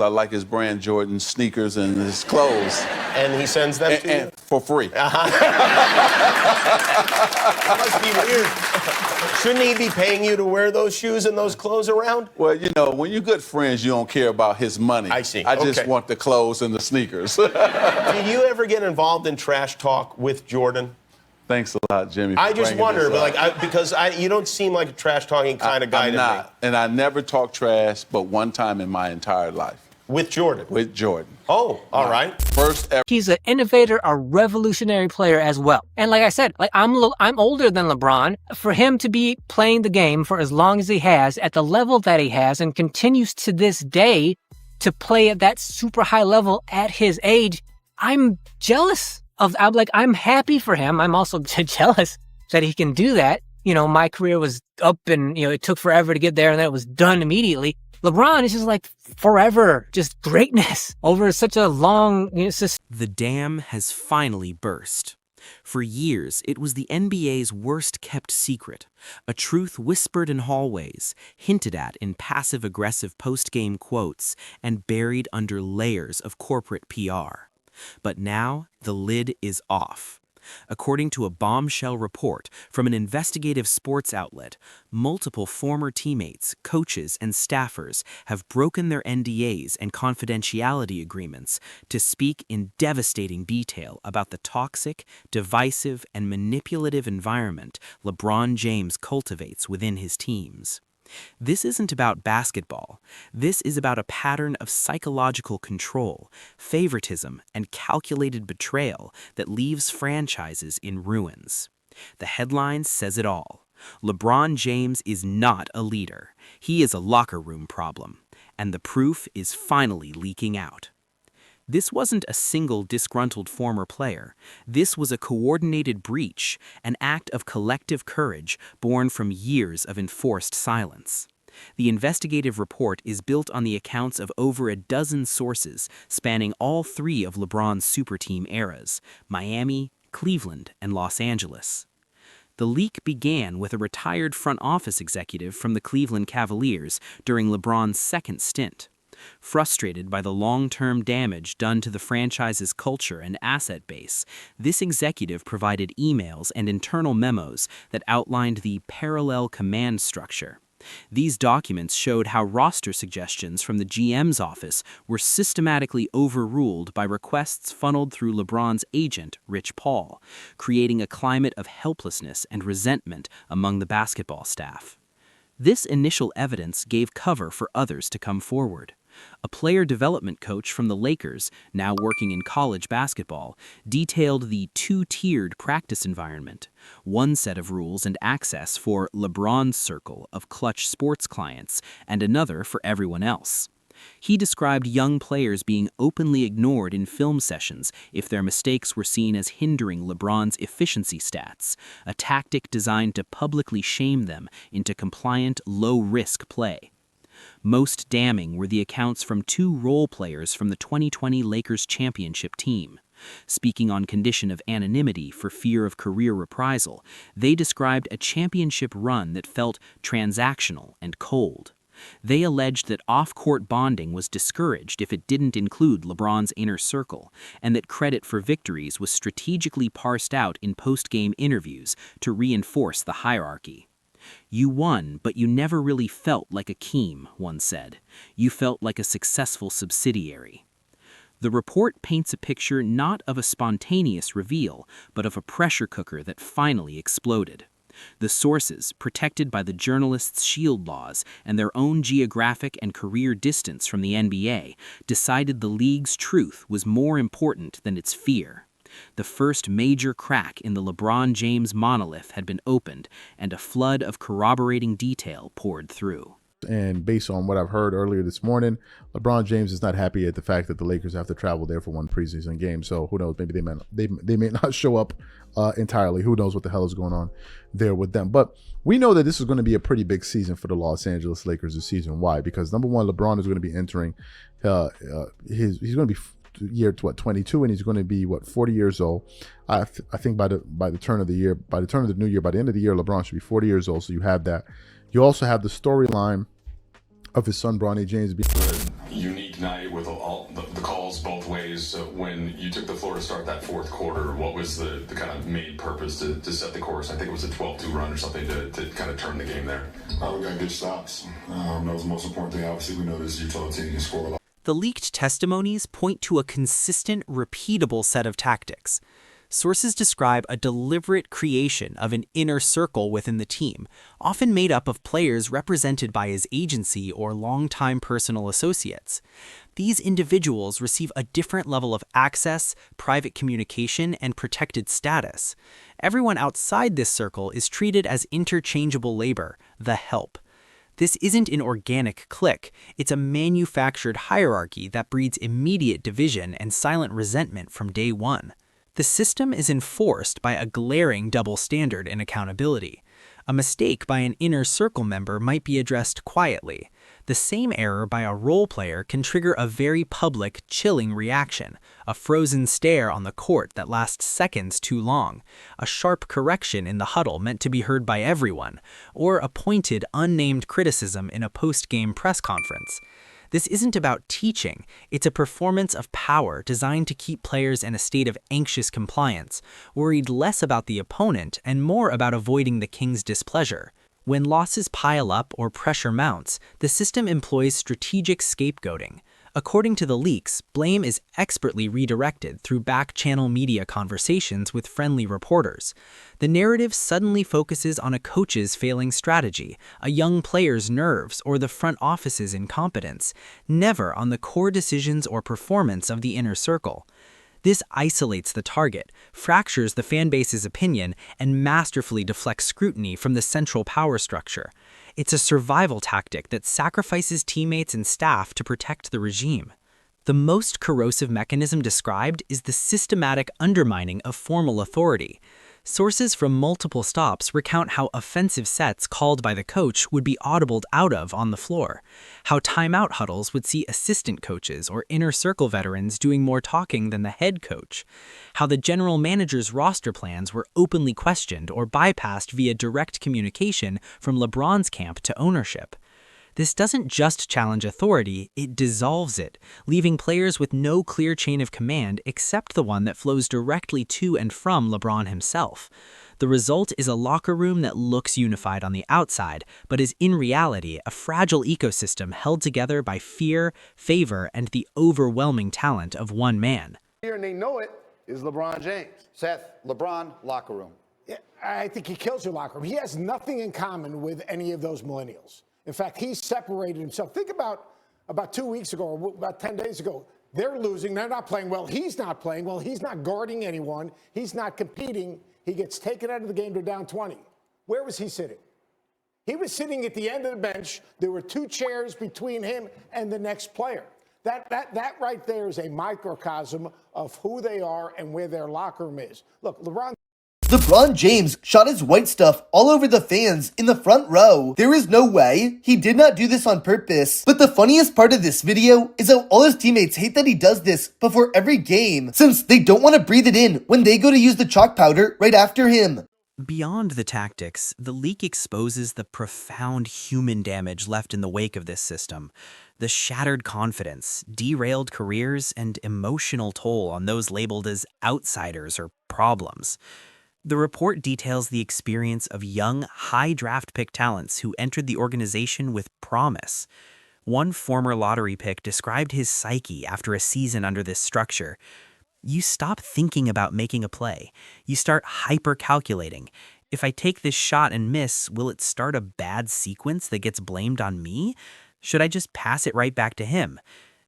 I like his brand Jordan sneakers and his clothes. And he sends them to you? And for free. That must be weird. Shouldn't he be paying you to wear those shoes and those clothes around? Well, you know, when you're good friends, you don't care about his money. I see. I just Okay. want the clothes and the sneakers. Did you ever get involved in trash talk with Jordan? Thanks a lot, Jimmy. I just wonder, but because you don't seem like a trash talking kind of guy I'm to not. me. And I never talked trash, but one time in my entire life. With Jordan? With Jordan. Oh, all right. First ever. He's an innovator, a revolutionary player as well. And like I said, I'm older than LeBron. For him to be playing the game for as long as he has, at the level that he has, and continues to this day to play at that super high level at his age, I'm jealous. I'm happy for him. I'm also jealous that he can do that. You know, my career was up and, it took forever to get there and then it was done immediately. LeBron is just like forever, just greatness over such a long... The dam has finally burst. For years, it was the NBA's worst-kept secret, a truth whispered in hallways, hinted at in passive-aggressive post-game quotes, and buried under layers of corporate PR. But now, the lid is off. According to a Bombshell report from an investigative sports outlet, multiple former teammates, coaches, and staffers have broken their NDAs and confidentiality agreements to speak in devastating detail about the toxic, divisive, and manipulative environment LeBron James cultivates within his teams. This isn't about basketball. This is about a pattern of psychological control, favoritism, and calculated betrayal that leaves franchises in ruins. The headline says it all. LeBron James is not a leader. He is a locker room problem. And the proof is finally leaking out. This wasn't a single disgruntled former player. This was a coordinated breach, an act of collective courage born from years of enforced silence. The investigative report is built on the accounts of over a dozen sources spanning all three of LeBron's superteam eras: Miami, Cleveland, and Los Angeles. The leak began with a retired front office executive from the Cleveland Cavaliers during LeBron's second stint. Frustrated by the long-term damage done to the franchise's culture and asset base, this executive provided emails and internal memos that outlined the parallel command structure. These documents showed how roster suggestions from the GM's office were systematically overruled by requests funneled through LeBron's agent, Rich Paul, creating a climate of helplessness and resentment among the basketball staff. This initial evidence gave cover for others to come forward. A player development coach from the Lakers, now working in college basketball, detailed the two-tiered practice environment, one set of rules and access for LeBron's circle of clutch sports clients and another for everyone else. He described young players being openly ignored in film sessions if their mistakes were seen as hindering LeBron's efficiency stats, a tactic designed to publicly shame them into compliant, low-risk play. Most damning were the accounts from two role players from the 2020 Lakers championship team. Speaking on condition of anonymity for fear of career reprisal, they described a championship run that felt transactional and cold. They alleged that off-court bonding was discouraged if it didn't include LeBron's inner circle, and that credit for victories was strategically parsed out in post-game interviews to reinforce the hierarchy. "You won, but you never really felt like a Keem," one said. "You felt like a successful subsidiary." The report paints a picture not of a spontaneous reveal, but of a pressure cooker that finally exploded. The sources, protected by the journalists' shield laws and their own geographic and career distance from the NBA, decided the league's truth was more important than its fear. The first major crack in the LeBron James monolith had been opened, and a flood of corroborating detail poured through. And based on what I've heard earlier this morning, LeBron James is not happy at the fact that the Lakers have to travel there for one preseason game. So who knows? Maybe they may not show up entirely. Who knows what the hell is going on there with them? But we know that this is going to be a pretty big season for the Los Angeles Lakers this season. Why? Because number one, LeBron is going to be entering he's going to be year 22, and he's going to be 40 years old. I think by the turn of the year, by the end of the year, LeBron should be 40 years old. So you have that. You also have the storyline of his son Bronny James being Unique night with all the calls both ways. So when you took the floor to start that fourth quarter, what was the kind of main purpose to set the course? I think it was a 12-2 run or something to kind of turn the game there. We got good stops. That was the most important thing. Obviously, we know this Utah team can score a lot. The leaked testimonies point to a consistent, repeatable set of tactics. Sources describe a deliberate creation of an inner circle within the team, often made up of players represented by his agency or longtime personal associates. These individuals receive a different level of access, private communication, and protected status. Everyone outside this circle is treated as interchangeable labor, the help. This isn't an organic clique, it's a manufactured hierarchy that breeds immediate division and silent resentment from day one. The system is enforced by a glaring double standard in accountability. A mistake by an inner circle member might be addressed quietly. The same error by a role player can trigger a very public, chilling reaction, a frozen stare on the court that lasts seconds too long, a sharp correction in the huddle meant to be heard by everyone, or a pointed, unnamed criticism in a post-game press conference. This isn't about teaching, it's a performance of power designed to keep players in a state of anxious compliance, worried less about the opponent and more about avoiding the king's displeasure. When losses pile up or pressure mounts, the system employs strategic scapegoating. According to the leaks, blame is expertly redirected through back-channel media conversations with friendly reporters. The narrative suddenly focuses on a coach's failing strategy, a young player's nerves, or the front office's incompetence, never on the core decisions or performance of the inner circle. This isolates the target, fractures the fanbase's opinion, and masterfully deflects scrutiny from the central power structure. It's a survival tactic that sacrifices teammates and staff to protect the regime. The most corrosive mechanism described is the systematic undermining of formal authority. Sources from multiple stops recount how offensive sets called by the coach would be audibled out of on the floor, how timeout huddles would see assistant coaches or inner circle veterans doing more talking than the head coach, how the general manager's roster plans were openly questioned or bypassed via direct communication from LeBron's camp to ownership. This doesn't just challenge authority, it dissolves it, leaving players with no clear chain of command except the one that flows directly to and from LeBron himself. The result is a locker room that looks unified on the outside, but is in reality a fragile ecosystem held together by fear, favor, and the overwhelming talent of one man. Here, and they know it, is LeBron James. Seth, LeBron, locker room. Yeah, I think he kills your locker room. He has nothing in common with any of those millennials. In fact, he's separated himself. Think about 2 weeks ago or about 10 days ago. They're losing. They're not playing well. He's not playing well. He's not guarding anyone. He's not competing. He gets taken out of the game. They're down 20. Where was he sitting? He was sitting at the end of the bench. There were 2 chairs between him and the next player. That right there is a microcosm of who they are and where their locker room is. Look, LeBron James shot his white stuff all over the fans in the front row. There is no way he did not do this on purpose. But the funniest part of this video is how all his teammates hate that he does this before every game, since they don't want to breathe it in when they go to use the chalk powder right after him. Beyond the tactics, the leak exposes the profound human damage left in the wake of this system. The shattered confidence, derailed careers, and emotional toll on those labeled as outsiders or problems. The report details the experience of young, high draft pick talents who entered the organization with promise. One former lottery pick described his psyche after a season under this structure. You stop thinking about making a play. You start hyper-calculating. If I take this shot and miss, will it start a bad sequence that gets blamed on me? Should I just pass it right back to him?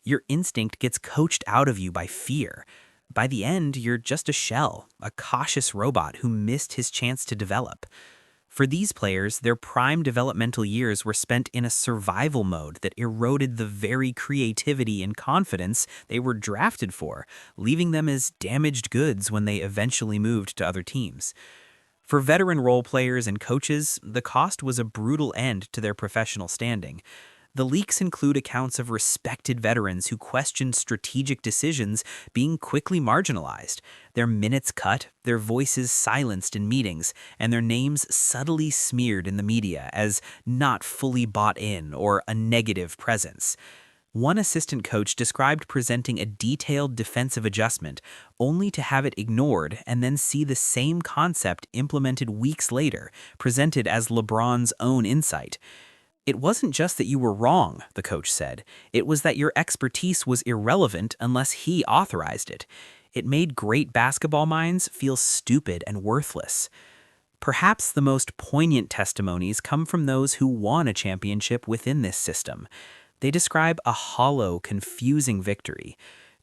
Your instinct gets coached out of you by fear. By the end, you're just a shell, a cautious robot who missed his chance to develop. For these players, their prime developmental years were spent in a survival mode that eroded the very creativity and confidence they were drafted for, leaving them as damaged goods when they eventually moved to other teams. For veteran role players and coaches, the cost was a brutal end to their professional standing. The leaks include accounts of respected veterans who questioned strategic decisions being quickly marginalized, their minutes cut, their voices silenced in meetings, and their names subtly smeared in the media as not fully bought in or a negative presence. One assistant coach described presenting a detailed defensive adjustment only to have it ignored and then see the same concept implemented weeks later, presented as LeBron's own insight. It wasn't just that you were wrong, the coach said. It was that your expertise was irrelevant unless he authorized it. It made great basketball minds feel stupid and worthless. Perhaps the most poignant testimonies come from those who won a championship within this system. They describe a hollow, confusing victory.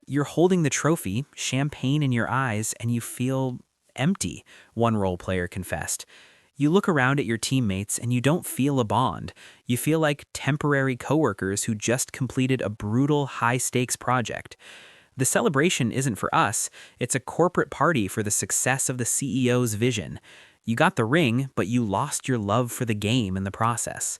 You're holding the trophy, champagne in your eyes, and you feel empty, one role player confessed. You look around at your teammates and you don't feel a bond. You feel like temporary coworkers who just completed a brutal, high-stakes project. The celebration isn't for us. It's a corporate party for the success of the CEO's vision. You got the ring, but you lost your love for the game in the process.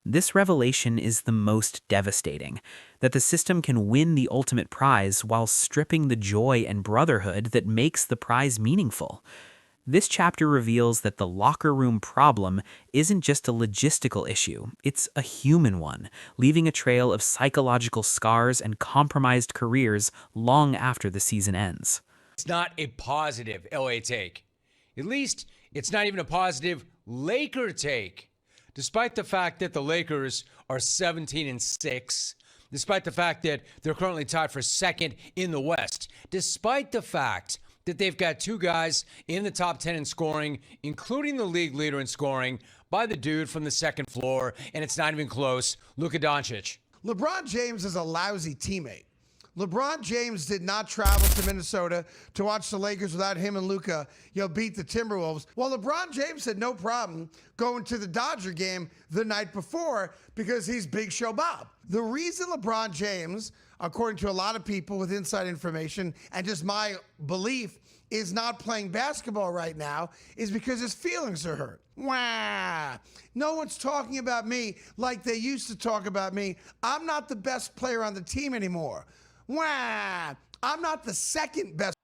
This revelation is the most devastating, that the system can win the ultimate prize while stripping the joy and brotherhood that makes the prize meaningful. This chapter reveals that the locker room problem isn't just a logistical issue, it's a human one, leaving a trail of psychological scars and compromised careers long after the season ends. It's not a positive LA take. At least, it's not even a positive Laker take. Despite the fact that the Lakers are 17-6, despite the fact that they're currently tied for second in the West, despite the fact that they've got two guys in the top 10 in scoring, including the league leader in scoring, by the dude from the second floor, and it's not even close, Luka Doncic. LeBron James is a lousy teammate. LeBron James did not travel to Minnesota to watch the Lakers without him and Luka, beat the Timberwolves. Well, LeBron James had no problem going to the Dodger game the night before because he's Big Show Bob. The reason LeBron James, according to a lot of people with inside information and just my belief, is not playing basketball right now is because his feelings are hurt. Wah! No one's talking about me like they used to talk about me. I'm not the best player on the team anymore. Wah! I'm not the second best.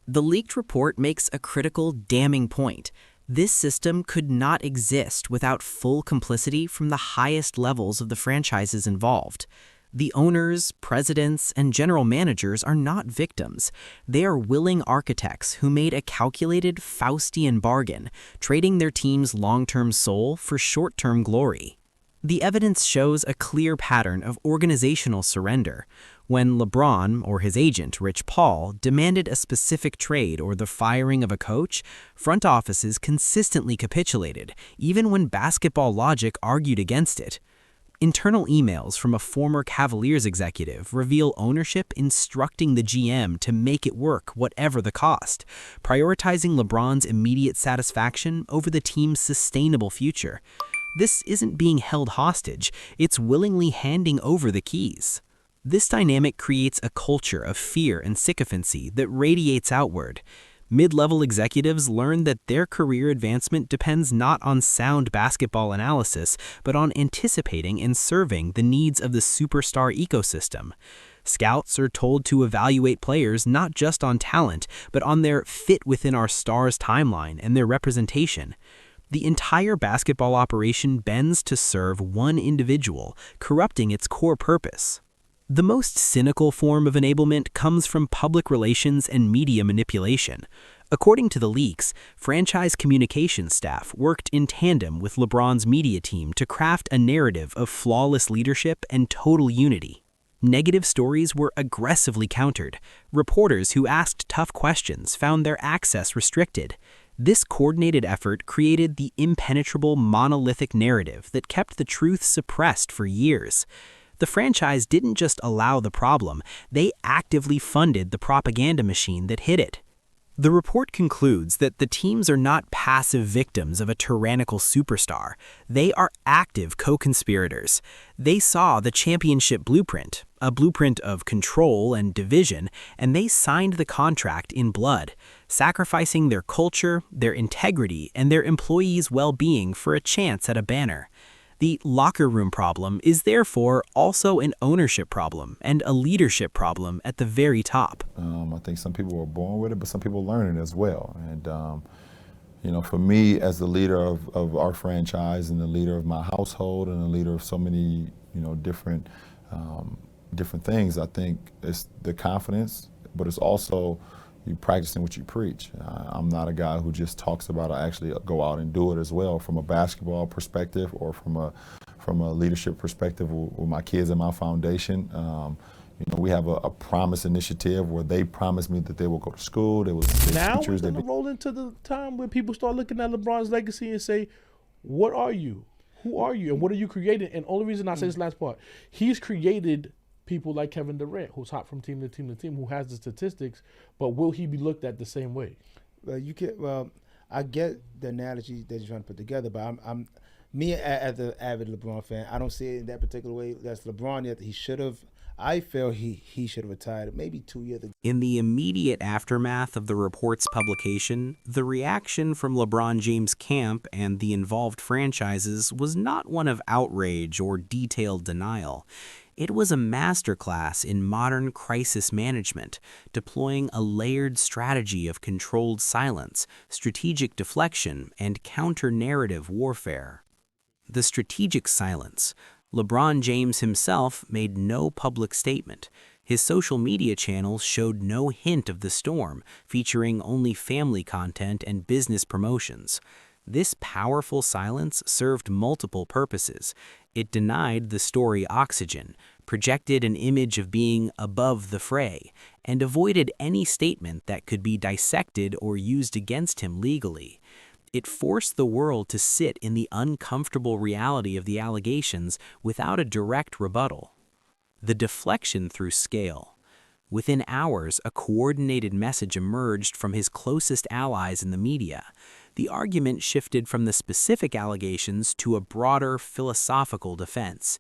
The leaked report makes a critical, damning point. This system could not exist without full complicity from the highest levels of the franchises involved. The owners, presidents, and general managers are not victims. They are willing architects who made a calculated Faustian bargain, trading their team's long-term soul for short-term glory. The evidence shows a clear pattern of organizational surrender. When LeBron, or his agent, Rich Paul, demanded a specific trade or the firing of a coach, front offices consistently capitulated, even when basketball logic argued against it. Internal emails from a former Cavaliers executive reveal ownership instructing the GM to make it work whatever the cost, prioritizing LeBron's immediate satisfaction over the team's sustainable future. This isn't being held hostage, it's willingly handing over the keys. This dynamic creates a culture of fear and sycophancy that radiates outward. Mid-level executives learn that their career advancement depends not on sound basketball analysis, but on anticipating and serving the needs of the superstar ecosystem. Scouts are told to evaluate players not just on talent, but on their fit within our star's timeline and their representation. The entire basketball operation bends to serve one individual, corrupting its core purpose. The most cynical form of enablement comes from public relations and media manipulation. According to the leaks, franchise communications staff worked in tandem with LeBron's media team to craft a narrative of flawless leadership and total unity. Negative stories were aggressively countered. Reporters who asked tough questions found their access restricted. This coordinated effort created the impenetrable monolithic narrative that kept the truth suppressed for years. The franchise didn't just allow the problem, they actively funded the propaganda machine that hid it. The report concludes that the teams are not passive victims of a tyrannical superstar. They are active co-conspirators. They saw the championship blueprint, a blueprint of control and division, and they signed the contract in blood, sacrificing their culture, their integrity, and their employees' well-being for a chance at a banner. The locker room problem is therefore also an ownership problem and a leadership problem at the very top. I think some people are born with it, but some people learn it as well. And you know, for me, as the leader of our franchise and the leader of my household and the leader of so many, you know, different things, I think it's the confidence, but it's also you practicing what you preach. I'm not a guy who just talks about it. I actually go out and do it as well, from a basketball perspective or from a leadership perspective with my kids and my foundation. You know, we have a promise initiative where they promised me that they will go to school. They will now teachers. We're going to roll into the time where people start looking at LeBron's legacy and say, what are you? Who are you? And what are you creating? And only reason I say this last part, he's created people like Kevin Durant, who's hot from team to team to team, who has the statistics, but will he be looked at the same way? Well, I get the analogy that you're trying to put together, but I'm me as an avid LeBron fan, I don't see it in that particular way. That's LeBron. Yet he should have. I feel he should have retired maybe 2 years ago. In the immediate aftermath of the report's publication, the reaction from LeBron James' camp and the involved franchises was not one of outrage or detailed denial. It was a masterclass in modern crisis management, deploying a layered strategy of controlled silence, strategic deflection, and counter-narrative warfare. The strategic silence. LeBron James himself made no public statement. His social media channels showed no hint of the storm, featuring only family content and business promotions. This powerful silence served multiple purposes. It denied the story oxygen, projected an image of being above the fray, and avoided any statement that could be dissected or used against him legally. It forced the world to sit in the uncomfortable reality of the allegations without a direct rebuttal. The deflection through scale. Within hours, a coordinated message emerged from his closest allies in the media. The argument shifted from the specific allegations to a broader philosophical defense.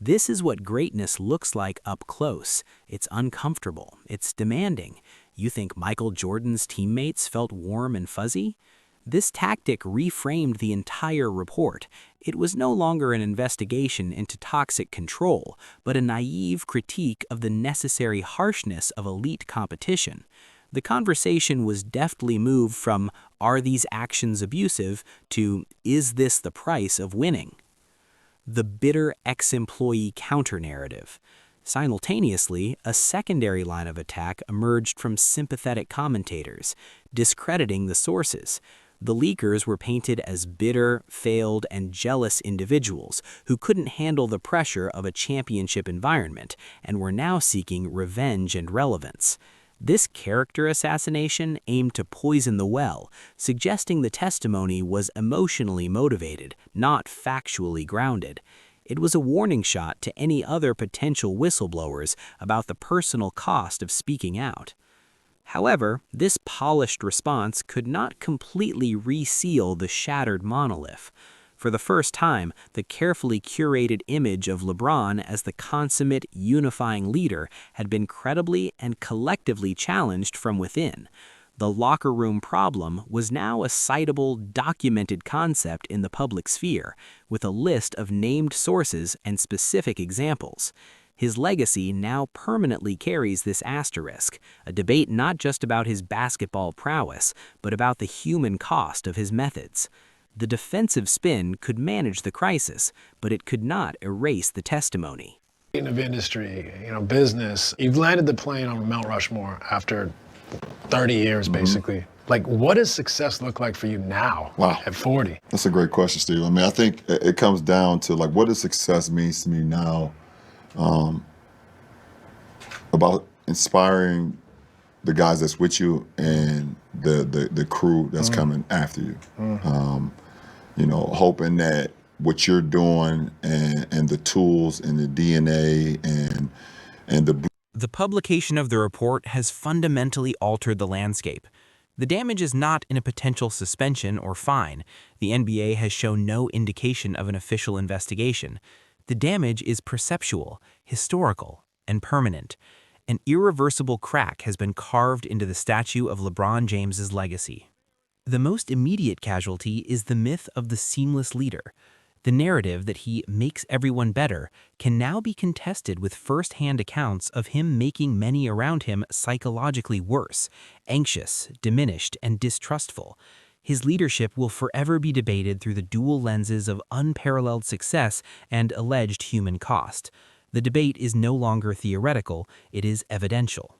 This is what greatness looks like up close. It's uncomfortable. It's demanding. You think Michael Jordan's teammates felt warm and fuzzy? This tactic reframed the entire report. It was no longer an investigation into toxic control, but a naive critique of the necessary harshness of elite competition. The conversation was deftly moved from, "Are these actions abusive?" to, "Is this the price of winning?" The bitter ex-employee counter-narrative. Simultaneously, a secondary line of attack emerged from sympathetic commentators, discrediting the sources. The leakers were painted as bitter, failed, and jealous individuals who couldn't handle the pressure of a championship environment and were now seeking revenge and relevance. This character assassination aimed to poison the well, suggesting the testimony was emotionally motivated, not factually grounded. It was a warning shot to any other potential whistleblowers about the personal cost of speaking out. However, this polished response could not completely reseal the shattered monolith. For the first time, the carefully curated image of LeBron as the consummate, unifying leader had been credibly and collectively challenged from within. The locker room problem was now a citable, documented concept in the public sphere, with a list of named sources and specific examples. His legacy now permanently carries this asterisk, a debate not just about his basketball prowess, but about the human cost of his methods. The defensive spin could manage the crisis, but it could not erase the testimony. Of industry, business, you've landed the plane on Mount Rushmore after 30 years, basically. Like, what does success look like for you now at 40? That's a great question, Steve. I mean, I think it comes down to, like, what does success means to me now, about inspiring the guys that's with you and the crew that's coming after you. Hoping that what you're doing and the tools and the DNA and The publication of the report has fundamentally altered the landscape. The damage is not in a potential suspension or fine. The NBA has shown no indication of an official investigation. The damage is perceptual, historical, and permanent. An irreversible crack has been carved into the statue of LeBron James's legacy. The most immediate casualty is the myth of the seamless leader. The narrative that he makes everyone better can now be contested with first-hand accounts of him making many around him psychologically worse, anxious, diminished, and distrustful. His leadership will forever be debated through the dual lenses of unparalleled success and alleged human cost. The debate is no longer theoretical, it is evidential.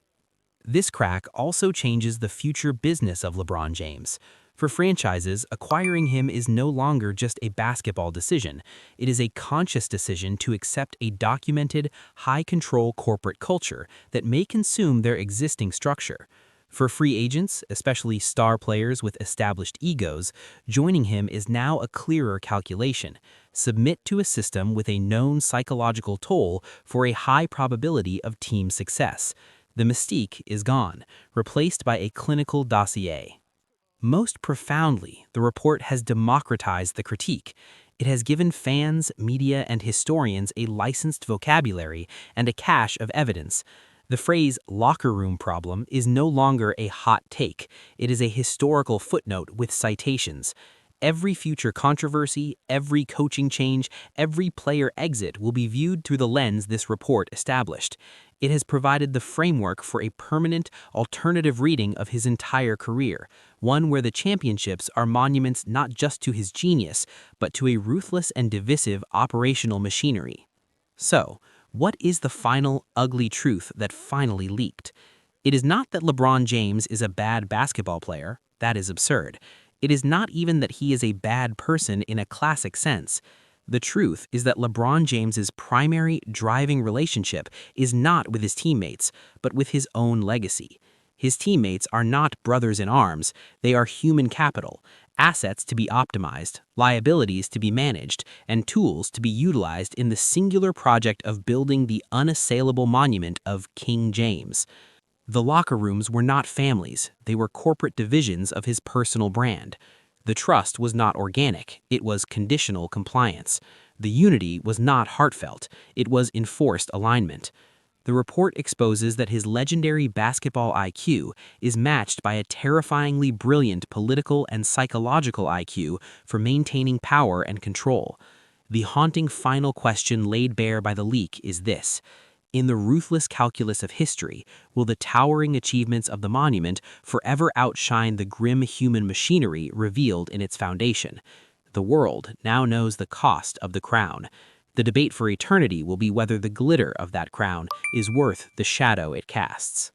This crack also changes the future business of LeBron James. For franchises, acquiring him is no longer just a basketball decision. It is a conscious decision to accept a documented, high-control corporate culture that may consume their existing structure. For free agents, especially star players with established egos, joining him is now a clearer calculation. Submit to a system with a known psychological toll for a high probability of team success. The mystique is gone, replaced by a clinical dossier. Most profoundly, the report has democratized the critique. It has given fans, media, and historians a licensed vocabulary and a cache of evidence. The phrase locker room problem is no longer a hot take. It is a historical footnote with citations. Every future controversy, every coaching change, every player exit will be viewed through the lens this report established. It has provided the framework for a permanent, alternative reading of his entire career, one where the championships are monuments not just to his genius, but to a ruthless and divisive operational machinery. So, what is the final, ugly truth that finally leaked? It is not that LeBron James is a bad basketball player. That is absurd. It is not even that he is a bad person in a classic sense. The truth is that LeBron James's primary driving relationship is not with his teammates, but with his own legacy. His teammates are not brothers in arms, they are human capital, assets to be optimized, liabilities to be managed, and tools to be utilized in the singular project of building the unassailable monument of King James. The locker rooms were not families, they were corporate divisions of his personal brand. The trust was not organic, it was conditional compliance. The unity was not heartfelt, it was enforced alignment. The report exposes that his legendary basketball IQ is matched by a terrifyingly brilliant political and psychological IQ for maintaining power and control. The haunting final question laid bare by the leak is this: in the ruthless calculus of history, will the towering achievements of the monument forever outshine the grim human machinery revealed in its foundation? The world now knows the cost of the crown. The debate for eternity will be whether the glitter of that crown is worth the shadow it casts.